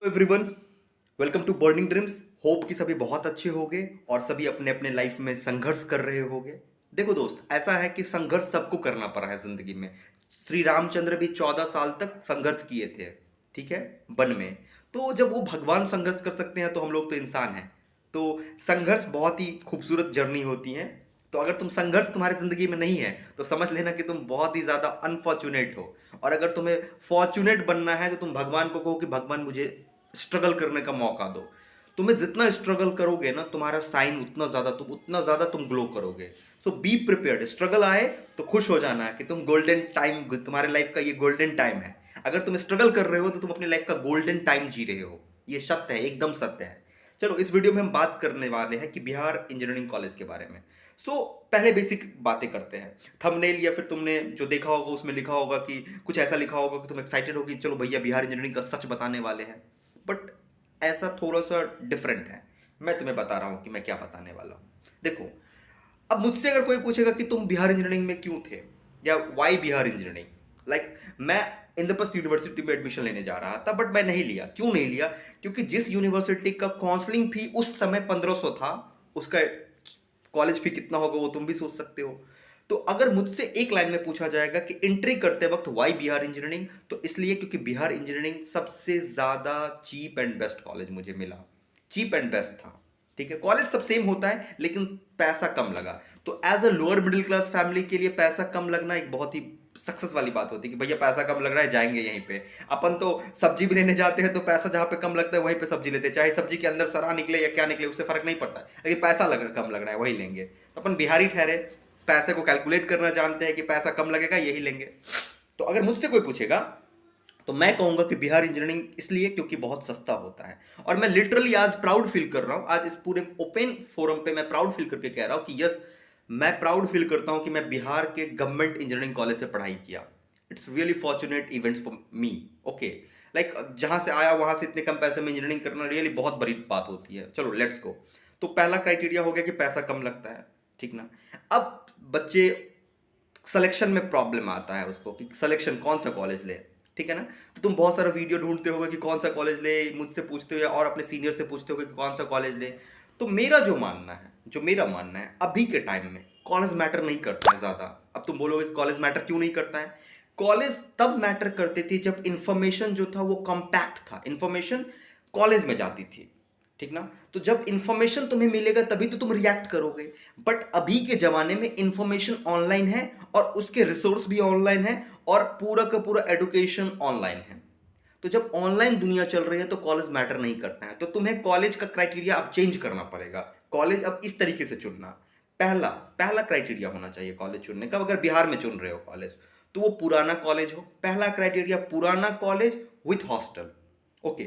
Everyone, welcome to burning dreams. Hope कि सभी बहुत अच्छे होंगे और सभी अपने अपने लाइफ में संघर्ष कर रहे होंगे। देखो दोस्त, ऐसा है कि संघर्ष सबको करना पड़ा है जिंदगी में। श्री रामचंद्र भी 14 साल तक संघर्ष किए थे, ठीक है, वन में। तो जब वो भगवान संघर्ष कर सकते हैं तो हम लोग तो इंसान हैं। तो संघर्ष बहुत ही खूबसूरत जर्नी होती है। तो अगर तुम संघर्ष तुम्हारी जिंदगी में नहीं है तो समझ लेना कि तुम बहुत ही ज्यादा अनफॉर्चुनेट हो। और अगर तुम्हें फॉर्चुनेट बनना है तो तुम भगवान को कहो कि भगवान मुझे स्ट्रगल करने का मौका दो। तुम्हें जितना स्ट्रगल करोगे ना, तुम्हारा साइन उतना ज्यादा तुम ग्लो करोगे। सो बी प्रिपेयर्ड। स्ट्रगल आए तो खुश हो जाना कि तुम गोल्डन टाइम, तुम्हारे लाइफ का ये गोल्डन टाइम है। अगर तुम स्ट्रगल कर रहे हो तो तुम अपनी लाइफ का गोल्डन टाइम जी रहे हो। ये सत्य है, एकदम सत्य है। चलो, इस वीडियो में हम बात करने वाले हैं कि बिहार इंजीनियरिंग कॉलेज के बारे में। पहले बेसिक बातें करते हैं। थंबनेल या फिर तुमने जो देखा होगा उसमें लिखा होगा कि कुछ ऐसा लिखा होगा कि तुम एक्साइटेड हो कि चलो भैया बिहार इंजीनियरिंग का सच बताने वाले हैं। बट ऐसा थोड़ा सा डिफरेंट है। मैं तुम्हें बता रहा हूं कि मैं क्या बताने वाला हूं। देखो, अब मुझसे अगर कोई पूछेगा कि तुम बिहार इंजीनियरिंग में क्यों थे या वाई बिहार इंजीनियरिंग, मैं इंद्रप्रस्थ यूनिवर्सिटी में एडमिशन लेने जा रहा था, बट मैं नहीं लिया। क्यों नहीं लिया? क्योंकि जिस यूनिवर्सिटी का काउंसलिंग फी उस समय 1500 था, उसका कॉलेज फी कितना होगा वो तुम भी सोच सकते हो। तो अगर मुझसे एक लाइन में पूछा जाएगा कि एंट्री करते वक्त वाई बिहार इंजीनियरिंग, तो इसलिए क्योंकि बिहार इंजीनियरिंग सबसे ज्यादा चीप एंड बेस्ट कॉलेज मुझे मिला। चीप एंड बेस्ट था, ठीक है। कॉलेज सब सेम होता है लेकिन पैसा कम लगा। तो as a lower middle class family के लिए पैसा कम लगना एक बहुत ही सक्सेस वाली बात होती है कि भैया पैसा कम लग रहा है, जाएंगे यहीं पे। अपन तो सब्जी भी लेने जाते हैं तो पैसा जहां पे कम लगता है वहीं पे सब्जी लेते हैं, चाहे सब्जी के अंदर सरा निकले या क्या निकले, उससे फर्क नहीं पड़ता, लेकिन पैसा कम लग रहा है वही लेंगे। तो अपन बिहारी ठहरे, पैसे को कैलकुलेट करना जानते हैं कि पैसा कम लगेगा यही लेंगे। तो अगर मुझसे कोई पूछेगा तो मैं कहूंगा कि बिहार इंजीनियरिंग इसलिए क्योंकि बहुत सस्ता होता है। और मैं लिटरली आज प्राउड फील कर रहा हूं, आज इस पूरे ओपन फोरम पे मैं प्राउड फील करके कह रहा हूं कि यस, मैं प्राउड फील करता हूं कि मैं बिहार के गवर्नमेंट इंजीनियरिंग कॉलेज से पढ़ाई किया। It's really fortunate events for me. Okay, like जहां से आया वहां से इतने कम पैसे में इंजीनियरिंग करना रियली बहुत बड़ी बात होती है। चलो लेट्स गो। तो पहला क्राइटेरिया हो गया कि पैसा कम लगता है, ठीक ना। अब बच्चे सिलेक्शन में प्रॉब्लम आता है उसको कि सिलेक्शन कौन सा कॉलेज ले, ठीक है ना। तो तुम बहुत सारा वीडियो ढूंढते होगे कि कौन सा कॉलेज ले, मुझसे पूछते हो और अपने सीनियर से पूछते हो कि कौन सा कॉलेज ले। तो मेरा मानना है अभी के टाइम में कॉलेज मैटर नहीं करता है ज्यादा। अब तुम बोलोगे कि कॉलेज मैटर क्यों नहीं करता है। कॉलेज तब मैटर करती थी जब इंफॉर्मेशन जो था वो कॉम्पैक्ट था, इंफॉर्मेशन कॉलेज में जाती थी, ठीक ना। तो जब इंफॉर्मेशन तुम्हें मिलेगा तभी तो तुम रिएक्ट करोगे। बट अभी के जमाने में इंफॉर्मेशन ऑनलाइन है और उसके रिसोर्स भी ऑनलाइन है और पूरा का पूरा एजुकेशन ऑनलाइन है। तो जब ऑनलाइन दुनिया चल रही है तो कॉलेज मैटर नहीं करता है। तो तुम्हें कॉलेज का क्राइटेरिया अब चेंज करना पड़ेगा। कॉलेज अब इस तरीके से चुनना, पहला पहला क्राइटेरिया होना चाहिए कॉलेज चुनने का। अगर बिहार में चुन रहे हो कॉलेज तो वो पुराना कॉलेज हो। पहला क्राइटेरिया पुराना college with hostel. Okay,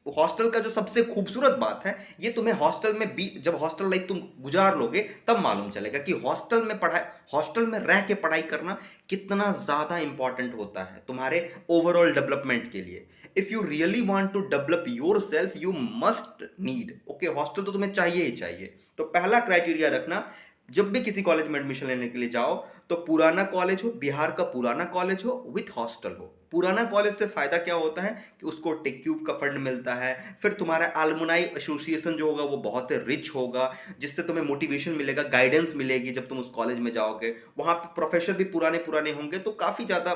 hostel का जो सबसे खूबसूरत बात है, ये तुम्हें हॉस्टल में भी जब हॉस्टल लाइफ तुम गुजार लोगे तब मालूम चलेगा कि हॉस्टल में रह के पढ़ाई करना कितना ज्यादा इंपॉर्टेंट होता है तुम्हारे ओवरऑल डेवलपमेंट के लिए। If you really want to develop yourself you must need, okay, hostel तो तुम्हें चाहिए ही चाहिए। तो पहला क्राइटेरिया रखना, जब भी किसी कॉलेज में एडमिशन लेने के लिए जाओ तो पुराना कॉलेज हो, बिहार का पुराना कॉलेज हो विथ हॉस्टल हो। पुराना कॉलेज से फायदा क्या होता है कि उसको टेक्यूब का फंड मिलता है, फिर तुम्हारा एलुमनाई एसोसिएशन जो होगा वो बहुत रिच होगा, जिससे तुम्हें मोटिवेशन मिलेगा, गाइडेंस मिलेगी। जब तुम उस कॉलेज में जाओगे वहां पे प्रोफेसर भी पुराने पुराने होंगे तो काफी ज्यादा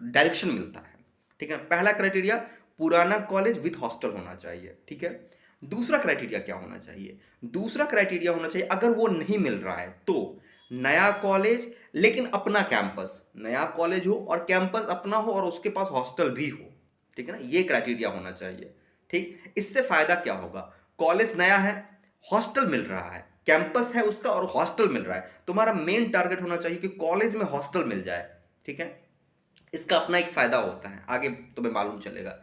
डायरेक्शन मिलता है, ठीक है। पहला क्राइटेरिया पुराना कॉलेज विथ हॉस्टल होना चाहिए, ठीक है। दूसरा क्राइटेरिया क्या होना चाहिए? दूसरा क्राइटेरिया होना चाहिए, अगर वो नहीं मिल रहा है तो नया कॉलेज लेकिन अपना कैंपस, नया कॉलेज हो और कैंपस अपना हो और उसके पास हॉस्टल भी हो, ठीक है ना। ये क्राइटेरिया होना चाहिए, ठीक। इससे फायदा क्या होगा? कॉलेज नया है, हॉस्टल मिल रहा है, कैंपस है उसका और हॉस्टल मिल रहा है। तुम्हारा मेन टारगेट होना चाहिए कि कॉलेज में हॉस्टल मिल जाए, ठीक है। इसका अपना एक फायदा होता है, आगे तुम्हें मालूम चलेगा।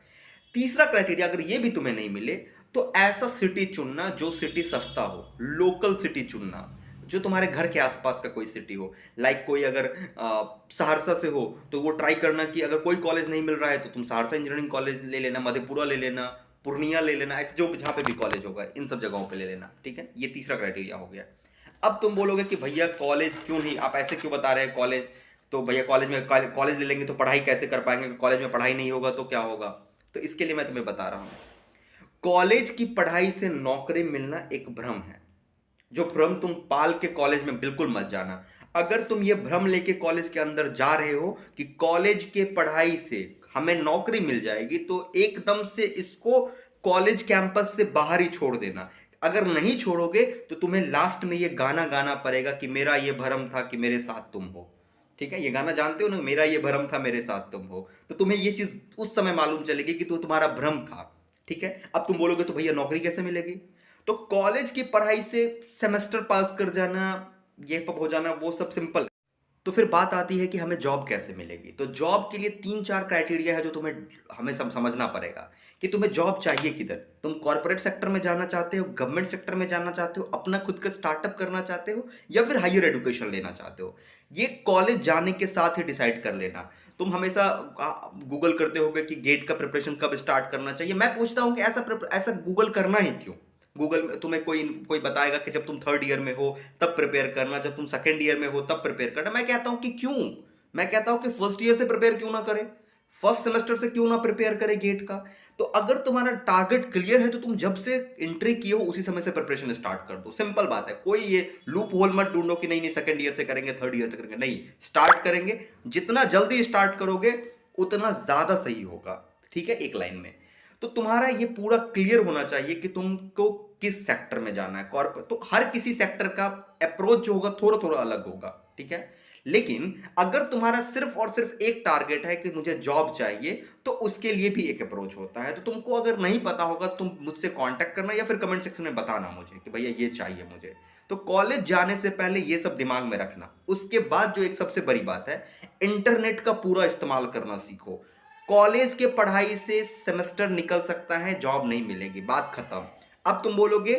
तीसरा क्राइटेरिया, अगर ये भी तुम्हें नहीं मिले तो ऐसा सिटी चुनना जो सिटी सस्ता हो, लोकल सिटी चुनना जो तुम्हारे घर के आसपास का कोई सिटी हो। लाइक कोई अगर सहरसा से हो तो वो ट्राई करना कि अगर कोई कॉलेज नहीं मिल रहा है तो तुम सहरसा इंजीनियरिंग कॉलेज ले लेना, मधेपुरा ले लेना, पूर्णिया ले लेना, ऐसे जो जहाँ पे भी कॉलेज होगा इन सब जगहों पे ले लेना, ठीक है। ये तीसरा क्राइटेरिया हो गया। अब तुम बोलोगे कि भैया कॉलेज क्यों नहीं, आप ऐसे क्यों बता रहे हैं कॉलेज, तो भैया कॉलेज ले लेंगे तो पढ़ाई कैसे कर पाएंगे, कॉलेज में पढ़ाई नहीं होगा तो क्या होगा। तो इसके लिए मैं तुम्हें बता रहा हूं, कॉलेज की पढ़ाई से नौकरी मिलना एक भ्रम है। जो भ्रम तुम पाल के कॉलेज में बिल्कुल मत जाना। अगर तुम ये भ्रम लेके कॉलेज के अंदर जा रहे हो कि कॉलेज के पढ़ाई से हमें नौकरी मिल जाएगी, तो एकदम से इसको कॉलेज कैंपस से बाहर ही छोड़ देना। अगर नहीं छोड़ोगे तो तुम्हें लास्ट में ये गाना गाना पड़ेगा कि मेरा ये भ्रम था कि मेरे साथ तुम हो। ठीक है, ये गाना जानते हो ना, मेरा ये भ्रम था मेरे साथ तुम हो। तो तुम्हें ये चीज उस समय मालूम चलेगी कि तो तुम्हारा भ्रम था। ठीक है, अब तुम बोलोगे तो भैया नौकरी कैसे मिलेगी? तो कॉलेज की पढ़ाई से सेमेस्टर पास कर जाना, ये सब हो जाना, वो सब सिंपल है। तो फिर बात आती है कि हमें जॉब कैसे मिलेगी। तो जॉब के लिए 3-4 क्राइटेरिया है जो तुम्हें हमें समझना पड़ेगा कि तुम्हें जॉब चाहिए किधर। तुम कॉर्पोरेट सेक्टर में जाना चाहते हो, गवर्नमेंट सेक्टर में जाना चाहते हो, अपना खुद का स्टार्टअप करना चाहते हो, या फिर हायर एजुकेशन लेना चाहते हो। ये कॉलेज जाने के साथ ही डिसाइड कर लेना। तुम हमेशा गूगल करते होगे कि गेट का प्रिपरेशन कब स्टार्ट करना चाहिए। मैं पूछता हूं कि ऐसा गूगल करना ही क्यों? गूगल में तुम्हें कोई कोई बताएगा कि जब तुम थर्ड ईयर में हो तब प्रिपेयर करना, जब तुम सेकंड ईयर में हो तब प्रिपेयर करना। मैं कहता हूं कि क्यों? मैं कहता हूं कि फर्स्ट ईयर से प्रिपेयर क्यों ना करे, फर्स्ट सेमेस्टर से क्यों ना प्रिपेयर करे गेट का। तो अगर तुम्हारा टारगेट क्लियर है तो तुम जब से एंट्री किए हो उसी समय से प्रिपरेशन स्टार्ट कर दो। सिंपल बात है, कोई ये लूप होल मत ढूंढो कि नहीं नहीं सेकंड ईयर से करेंगे, थर्ड ईयर से करेंगे। नहीं, स्टार्ट करेंगे। जितना जल्दी स्टार्ट करोगे उतना ज्यादा सही होगा। ठीक है, एक लाइन में। तो तुम्हारा ये पूरा क्लियर होना चाहिए कि तुमको किस सेक्टर में जाना है। कॉर्पोरेट तो हर किसी सेक्टर का अप्रोच जो होगा थोड़ा थोड़ा अलग होगा। ठीक है, लेकिन अगर तुम्हारा सिर्फ और सिर्फ एक टारगेट है कि मुझे जॉब चाहिए, तो उसके लिए भी एक अप्रोच होता है। तो तुमको अगर नहीं पता होगा तुम मुझसे कांटेक्ट करना या फिर कमेंट सेक्शन में बताना मुझे कि भैया ये चाहिए मुझे। तो कॉलेज जाने से पहले ये सब दिमाग में रखना। उसके बाद जो एक सबसे बड़ी बात है, इंटरनेट का पूरा इस्तेमाल करना सीखो। कॉलेज के पढ़ाई से सेमेस्टर निकल सकता है, जॉब नहीं मिलेगी, बात खत्म। अब तुम बोलोगे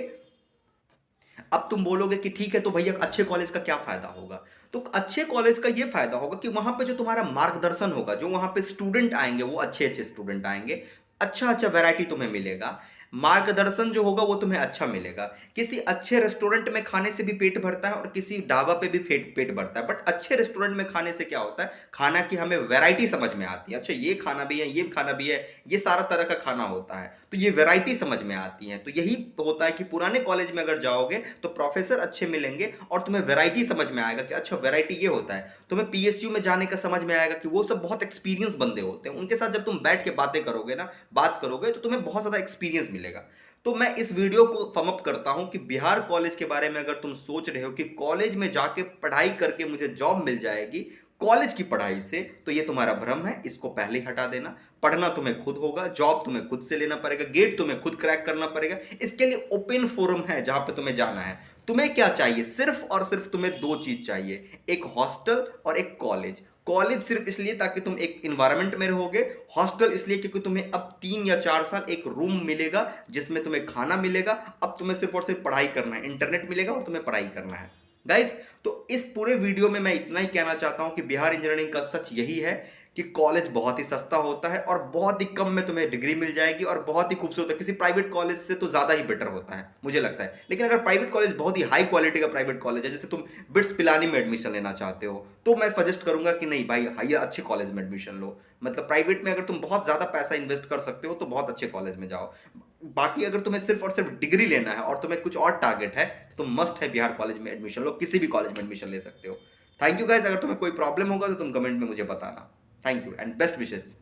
अब तुम बोलोगे कि ठीक है तो भैया अच्छे कॉलेज का क्या फायदा होगा? तो अच्छे कॉलेज का यह फायदा होगा कि वहां पे जो तुम्हारा मार्गदर्शन होगा, जो वहां पे स्टूडेंट आएंगे वो अच्छे अच्छे स्टूडेंट आएंगे, अच्छा अच्छा वैरायटी तुम्हें मिलेगा, मार्गदर्शन जो होगा वो तुम्हें अच्छा मिलेगा। किसी अच्छे रेस्टोरेंट में खाने से भी पेट भरता है और किसी ढाबा पे भी पेट पेट भरता है, बट अच्छे रेस्टोरेंट में खाने से क्या होता है, खाना की हमें वैरायटी समझ में आती है। अच्छा ये खाना भी है, ये खाना भी है, ये सारा तरह का खाना होता है, तो ये वैरायटी समझ में आती है। तो यही होता है कि पुराने कॉलेज में अगर जाओगे तो प्रोफेसर अच्छे मिलेंगे और तुम्हें वैरायटी समझ में आएगा कि अच्छा वैरायटी ये होता है। तुम्हें पीएसयू में जाने का समझ में आएगा कि वो सब बहुत एक्सपीरियंस बंदे होते हैं, उनके साथ जब तुम बैठ के बातें करोगे ना, बात करोगे, तो तुम्हें बहुत ज़्यादा एक्सपीरियंस मिलेगा। तो मैं इस वीडियो को फॉर्म अप करता हूं कि बिहार कॉलेज के बारे में अगर तुम सोच रहे हो कि कॉलेज में जाके पढ़ाई करके मुझे जॉब मिल जाएगी कॉलेज की पढ़ाई से, तो ये तुम्हारा भ्रम है, इसको पहले ही हटा देना। पढ़ना तुम्हें खुद होगा, जॉब तुम्हें खुद से लेना पड़ेगा, गेट तुम्हें खुद क्रैक करना पड़ेगा। इसके लिए ओपन फोरम है जहां पे तुम्हें जाना है। तुम्हें क्या चाहिए? सिर्फ और सिर्फ तुम्हें दो चीज चाहिए, एक हॉस्टल और एक कॉलेज। कॉलेज सिर्फ इसलिए ताकि तुम एक इन्वायरमेंट में रहोगे, हॉस्टल इसलिए क्योंकि तुम्हें अब 3 या 4 साल एक रूम मिलेगा जिसमें तुम्हें खाना मिलेगा। अब तुम्हें सिर्फ और सिर्फ पढ़ाई करना है, इंटरनेट मिलेगा और तुम्हें पढ़ाई करना है। गाइस, तो इस पूरे वीडियो में मैं इतना ही कहना चाहता हूं कि बिहार इंजीनियरिंग का सच यही है कि कॉलेज बहुत ही सस्ता होता है और बहुत ही कम में तुम्हें डिग्री मिल जाएगी और बहुत ही खूबसूरत है। किसी प्राइवेट कॉलेज से तो ज़्यादा ही बेटर होता है मुझे लगता है। लेकिन अगर प्राइवेट कॉलेज बहुत ही हाई क्वालिटी का प्राइवेट कॉलेज है, जैसे तुम बिट्स पिलानी में एडमिशन लेना चाहते हो, तो मैं सजेस्ट करूंगा कि नहीं भाई, हाई अच्छे कॉलेज में एडमिशन लो। मतलब प्राइवेट में अगर तुम बहुत ज़्यादा पैसा इन्वेस्ट कर सकते हो तो बहुत अच्छे कॉलेज में जाओ। बाकी अगर तुम्हें सिर्फ और सिर्फ डिग्री लेना है और तुम्हें कुछ और टारगेट है तो तुम मस्ट है बिहार कॉलेज में एडमिशन लो, किसी भी कॉलेज में एडमिशन ले सकते हो। थैंक यू गाइस, अगर तुम्हें कोई प्रॉब्लम होगा तो तुम कमेंट में मुझे बताना। Thank you and best wishes.